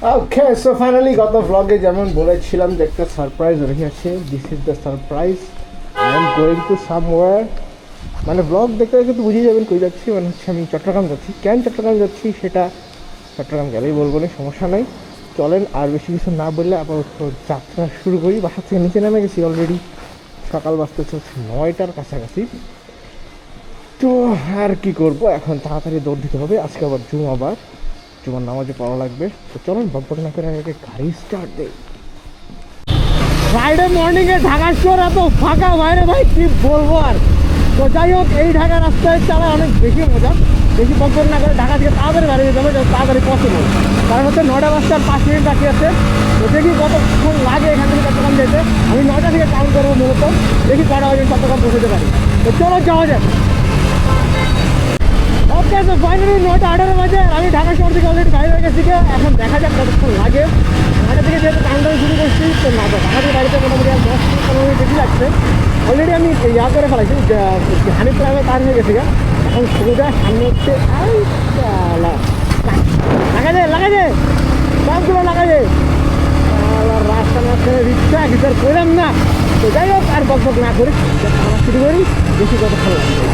ওকে, so finally গত ব্লগে যেমন বলেছিলাম যে একটা সারপ্রাইজ রেখে আছে। This is the surprise. I am going to somewhere. মানে ব্লগ দেখতে দেখতে তো বুঝে যাবেন কই যাচ্ছি। মানে হচ্ছে আমি চট্টগ্রাম যাচ্ছি। কেন চট্টগ্রাম যাচ্ছি সেটা চট্টগ্রাম গেলেই বলবো না, সমস্যা নাই। চলেন আর বেশি কিছু না বললে আপাতত যাত্রা শুরু করি। বাসা থেকে নিচে নেমে গেছি অলরেডি। সকাল বাজতে চলছে 9টার কাছাকাছি। তো আর কি করব, এখন তাড়াতাড়ি দৌড় দিতে হবে। আজকে আবার জুমাবার, জুমার নামাজে পড়া লাগবে। তো চলুন বকবক না করে আগে গাড়ি স্টার্ট দেই। ফ্রাইডে মর্নিংয়ে ঢাকা শহর এত ফাঁকা বাইরে, ভাই কি বলবো আর। তো যাই হোক, এই ঢাকা রাস্তায় চালায় অনেক বেশি মজা। বেশি বকবক না করে ঢাকা থেকে তাড়াতাড়ি বাড়ি যেতে হবে, তাড়াতাড়ি পসিবল। কারণ হচ্ছে 9টা বাজতে আর 5 মিনিট বাকি আছে। তো দেখি কতক্ষণ লাগে এখান থেকে চট্টগ্রাম যেতে। আমি 9টা থেকে কাউন্ট করবো মূলত, দেখি কটা বাজে চট্টগ্রাম পৌঁছতে পারি। তো চলো যাওয়া যাক। ওকে, তো ফাইনালি 9টা 18 বাজে আর আমি ঢাকা শহর থেকে অলরেডি গাড়ি হয়ে গেছি। এখন দেখা যাক কতক্ষণ লাগে। 9টা থেকে যেহেতু কাউন্টার শুরু করছি, তো না ঢাকা থেকে বাড়িতে মোটামুটি আর 10-15 মিনিট বেশি লাগছে। অলরেডি আমি ইয়া করে ফেলাইছি, হানি প্রামে পার হয়ে গেছি। এখন সুবিধা সামনে হচ্ছে লাগা যায় সবগুলো লাগা যায়। রাস্তার মাঝখানে রিক্সা গিটার করলাম না। তো যাই হোক, আর বক না করি, শুরু করি। বেশি কতক্ষণ লাগবে।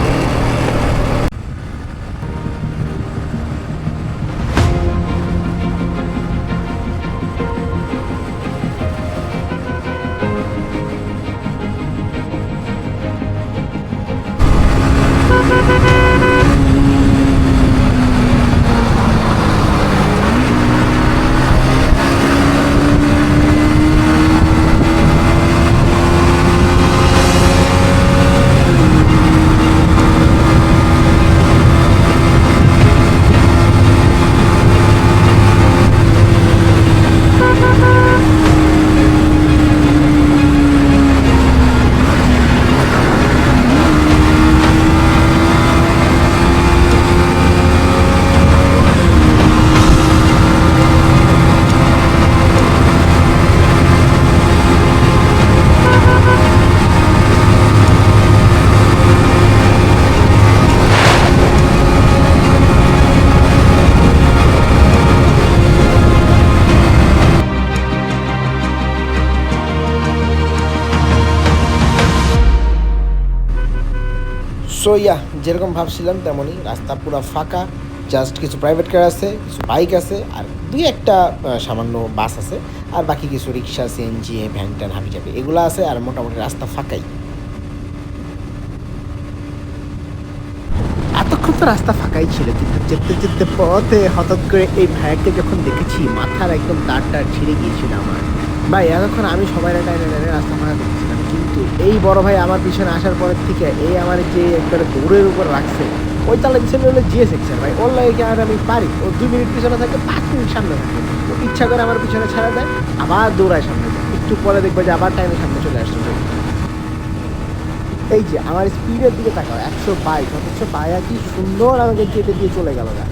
সো ইয়া, যেরকম ভাবছিলাম তেমনই রাস্তা পুরো ফাঁকা। জাস্ট কিছু প্রাইভেট কার আছে, কিছু বাইক আছে, আর দুই একটা সামান্য বাস আছে, আর বাকি কিছু রিক্সা, সিএনজি, ভ্যান ট্যান হাবিজাবি এগুলো আছে। আর মোটামুটি রাস্তা ফাঁকাই। এতক্ষণ তো রাস্তা ফাঁকাই ছিল, কিন্তু যেতে যেতে পথে হঠাৎ করে এই ভাইয়াকে যখন দেখেছি, মাথার একদম তারটা ছিঁড়ে গিয়েছিল আমার। ভাই এতক্ষণ আমি সবাই টাইনে টাইনে রাস্তা ফাঁকা করতেছিলাম, কিন্তু এই বড় ভাই আমার পিছনে আসার পরের থেকে এই আমার যে একবারে দৌড়ের উপর রাখছে। ওই তাহলে পিছনে হলো জিএস সেকশন ভাই, ওর লাগে আর আমি পারি। ও 2 মিনিট পিছনে থাকে, 5 মিনিট সামনে থাকে। ও ইচ্ছা করে আমার পিছনে ছাড়া দেয়, আবার দৌড়ায় সামনে যায়। একটু পরে দেখবে যে আবার টাইমে সামনে চলে আসছে। এই যে আমার স্পিডের দিকে তাকাও, 122, অথচ পায়া কি সুন্দর আমাকে কেটে দিয়ে চলে গেল না।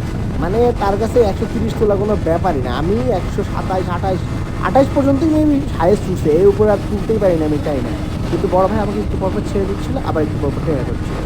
মানে তার কাছে 130 তোলা কোনো ব্যাপারই না। আমি 127, 28 পর্যন্তই আমি হাইয়েস্ট উঠছে, এর উপরে আর তুলতেই পারি না আমি, চাই না। কিন্তু বড় ভাই আমাকে একটু পরপর ছেড়ে দিচ্ছিল, আবার একটু পরপর টেনে করছিল।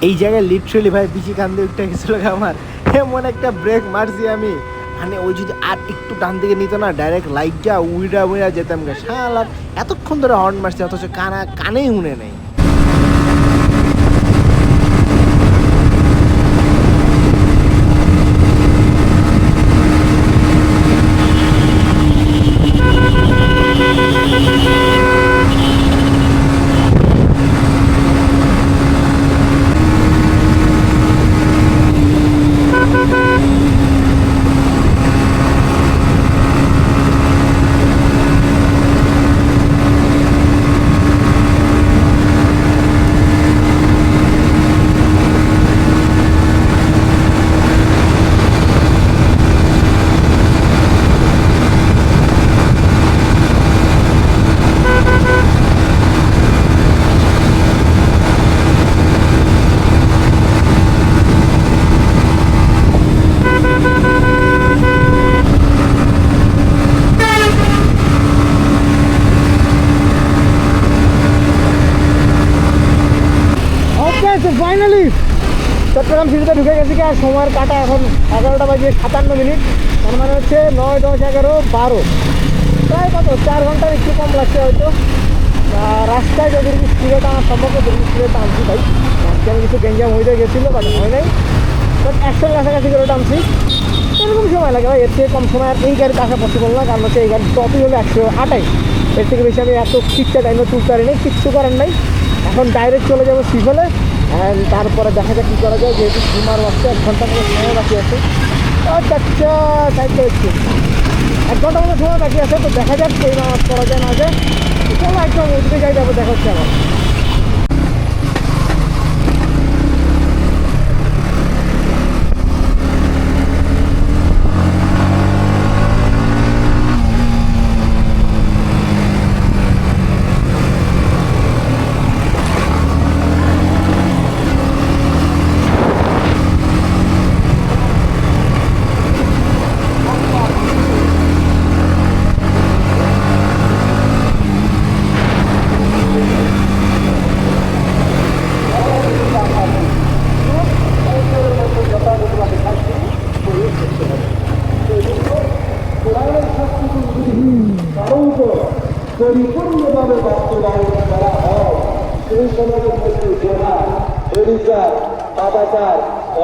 এই জায়গায় লিটারেলি ভাই পিছিয়ে কান্দে উঠতে গেছিল আমার। এমন একটা ব্রেক মারছি আমি, মানে ওই যদি আর একটু ডান দিকে নিত না, ডাইরেক্ট লাইটটা উইড়া উইড়া যেতাম গা। শালা এতক্ষণ ধরে হর্ন মারছি, অথচ কানেই শুনে নেই। চট্টগ্রাম সিটিতে ঢুকে গেছি কি আর সময়ের কাটা এখন 11টা বাজে 57 মিনিট, তার মানে হচ্ছে 9, 10, 11, 12, প্রায় কত 4 ঘন্টার একটু কম লাগছে হয়তো। রাস্তায় যদি স্পিডে টানা সম্ভব যদি স্পিডে টানছি ভাই, আমি কিছু গেঞ্জাম হয়ে গেছিলো বাট হয় নাই, বাট 100 কাছাকাছি করে টানছি। এরকম সময় লাগে ভাই, এর থেকে কম সময় আর এই গাড়িতে আসা পসিবল না, কারণ হচ্ছে এই গাড়ি টপই হলো 128, এর থেকে বেশি আমি এত ঠিকঠাক টাইমে তুলতে পারি নাই, কিচ্ছু করার নাই। এখন ডাইরেক্ট চলে যাবো সিভেলে, আর তারপরে দেখা যাক কী করা যায়, যেহেতু ঘুমার বাচ্চা 1 ঘন্টা মতো সময় বাকি আছে। আচ্ছা সাইডটা হচ্ছে 1 ঘন্টা মতো সময় বাকি আছে, তো দেখা যাক এই নামাজ করা যায় না যায়। চলো একদম উঠতে যাই, যাবো, দেখা হচ্ছে আমার। পরিপূর্ণভাবে বাস্তবায়ন করা হয় সেই সমাজের মধ্যে জেনা, ব্যভিচার, পাপাচার,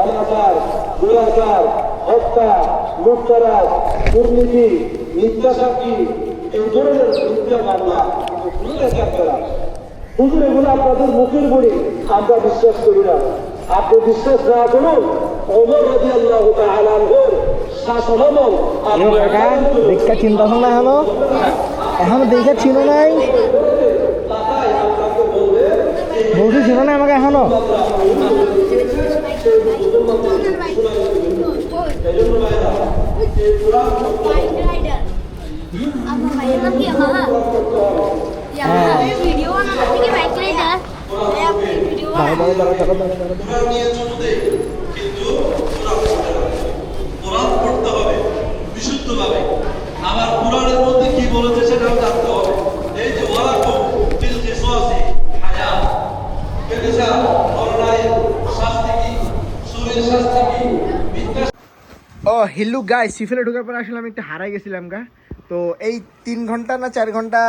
অনাচার, দুরাচার, হত্যা, লুটতরাজ, দুর্নীতি, মিথ্যা সাক্ষী, এই ধরনের মিথ্যা মামলা হুজুর এগুলো আপনাদের মুখের বলি আমরা বিশ্বাস করি না। আপনি বিশ্বাস না করুন, ওমর রাদিয়াল্লাহু তাআলা আনহুর শাসনামল দেখা চিন্তা ভাবনা এখনো দেখে ছিল নাই, বলছি ছিল না আমাকে এখনো। বিশুদ্ধভাবে আমার কোরআনের মধ্যে কি বলেছে সেটাও জানতে হবে। এই যে ওয়ালাকুম ফিল কিসাসি হায়াত, বেবিচার অন্যায় শাস্তি কি, সুরের শাস্তি কি, মিথ্যা। ও হিলু গাই সিফেলে ঢোকার পর আসলে আমি একটু হারাই গেছিলাম গা। তো এই 3 ঘন্টা না 4 ঘন্টা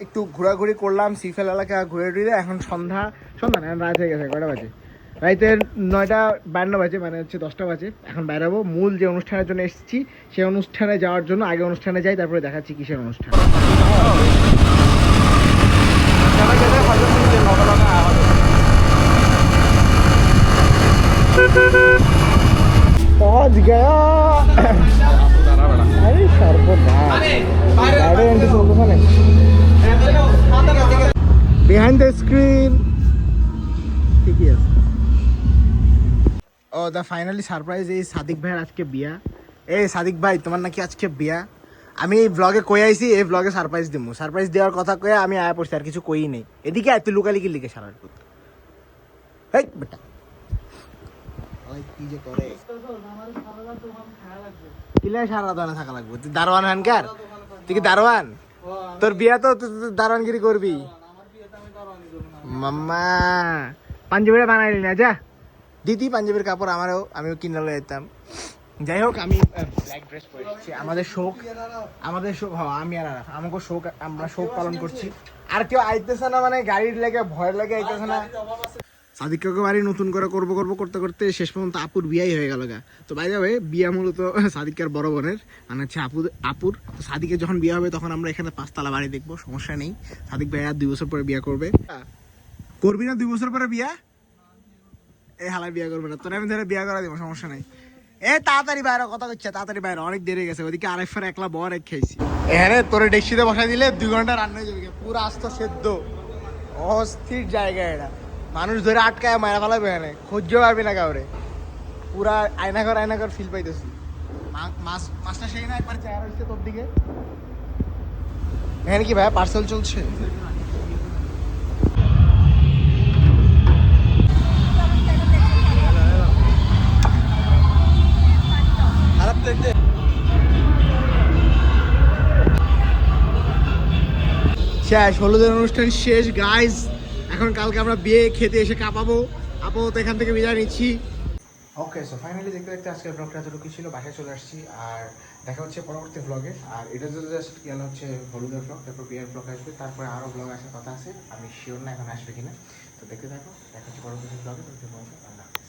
একটু ঘোরাঘুরি করলাম সিফেল এলাকা ঘুরে টুরে। এখন সন্ধ্যা না রাত হয়ে গেছে, কটা বাজে? রাইতের 9:52 বাজে, মানে হচ্ছে 10টা বাজে। এখন বেরাবো মূল যে অনুষ্ঠানের জন্য এসেছি সেই অনুষ্ঠানে যাওয়ার জন্য। আগে অনুষ্ঠানে যাই, তারপরে দেখাচ্ছি কিসের অনুষ্ঠান। पहुंच गया। अरे बिहाइंड द स्क्रीन ঠিকই আছে। ও দা ফাইনালি সারপ্রাইজ, এই সাদিক ভাইয়ের আজকে বিয়া। এই সাদিক ভাই, তোমার নাকি আজকে বিয়া? আমি এই ব্লগে কই আইছি, এই ব্লগে সারপ্রাইজ দিমু। সারপ্রাইজ দেওয়ার কথা কয়ে আমি আয়া পড়ছি, আর কিছু কই নেই। এদিকে আয়, তুই লুকালিকি লিখে সারার কথা। এই বেটা কি যে করে, কিলে সারা দানা থাকা লাগবে। তুই দারোয়ান হানকার, তুই কি দারোয়ান? তোর বিয়া তো দারোয়ানগিরি করবি। মাম্মা পাঞ্জাবিটা বানাইলি না, যা দিদি পাঞ্জাবির কাপড় আমিও কিনে যেতাম। যাই হোক, আমি ব্ল্যাক ড্রেস পরে এসেছি। আমাদের শোক আমি আর আমাকে শোক, আমরা শোক পালন করছি। আর কেউ আইতেছে না, মানে গাড়ির লেগে ভয়ের লেগে আইতেছে না। সাদিককে বাড়ি নতুন করে করবো করতে করতে শেষ পর্যন্ত আপুর বিয়াই হয়ে গেল গা। তো বাই দ্য ওয়ে, বিয়া মূলত সাদিকের বড় বোনের, মানে হচ্ছে আপুর। সাদিকের যখন বিয়ে হবে তখন আমরা এখানে 5 তলা বাড়ি দেখবো, সমস্যা নেই। সাদিক ভাই আর 2 বছর পরে বিয়ে করবে। করবি না 2 বছর পরে বিয়া? এই হালায় বিয়ে করবে না, তোর আমি ধরে বিয়ে করা দিব, সমস্যা নেই। তাড়াতাড়ি বাইরে কথা করছে, তাড়াতাড়ি বাইরে, অনেক দেরি গেছে। ওদিকে আরেকবার একলা বর এক খেয়েছি। এখানে তোরে ডেকসিতে বসাই দিলে 2 ঘন্টা রান্না হয়ে যাবে, পুরো আস্ত সেদ্ধ। অস্থির জায়গা এটা, মানুষ ধরে আটকায় মারা ফেলাবে, এখানে খুঁজতেও পারবি না কাউরে। পুরা আয়নাঘর ফিল পাইতেছি। মাছটা সেই না একবার চেহারা হচ্ছে তোর দিকে। এখানে কি ভাই পার্সেল চলছে? শেষ, হলুদের অনুষ্ঠান শেষ গাইজ। এখন কালকে আমরা বিয়ে খেতে এসে কাঁপাবো। আপাতত এখান থেকে বিদায় নিচ্ছি। ওকে, সো ফাইনালি দেখতে দেখতে আজকের ব্লগটা এতটুকু ছিল, বাসায় চলে আসছি। আর দেখা হচ্ছে পরবর্তী ব্লগে। আর এটা যদি জাস্ট কেন হচ্ছে হলুদের ব্লগ, তারপর বিয়ের ব্লগ আসবে, তারপরে আরও ব্লগ আসার কথা আছে, আমি শিওর না এখন আসবে কিনা। তো দেখতে থাকো, দেখা হচ্ছে পরবর্তী ব্লগে। আল্লাহ হাফেজ।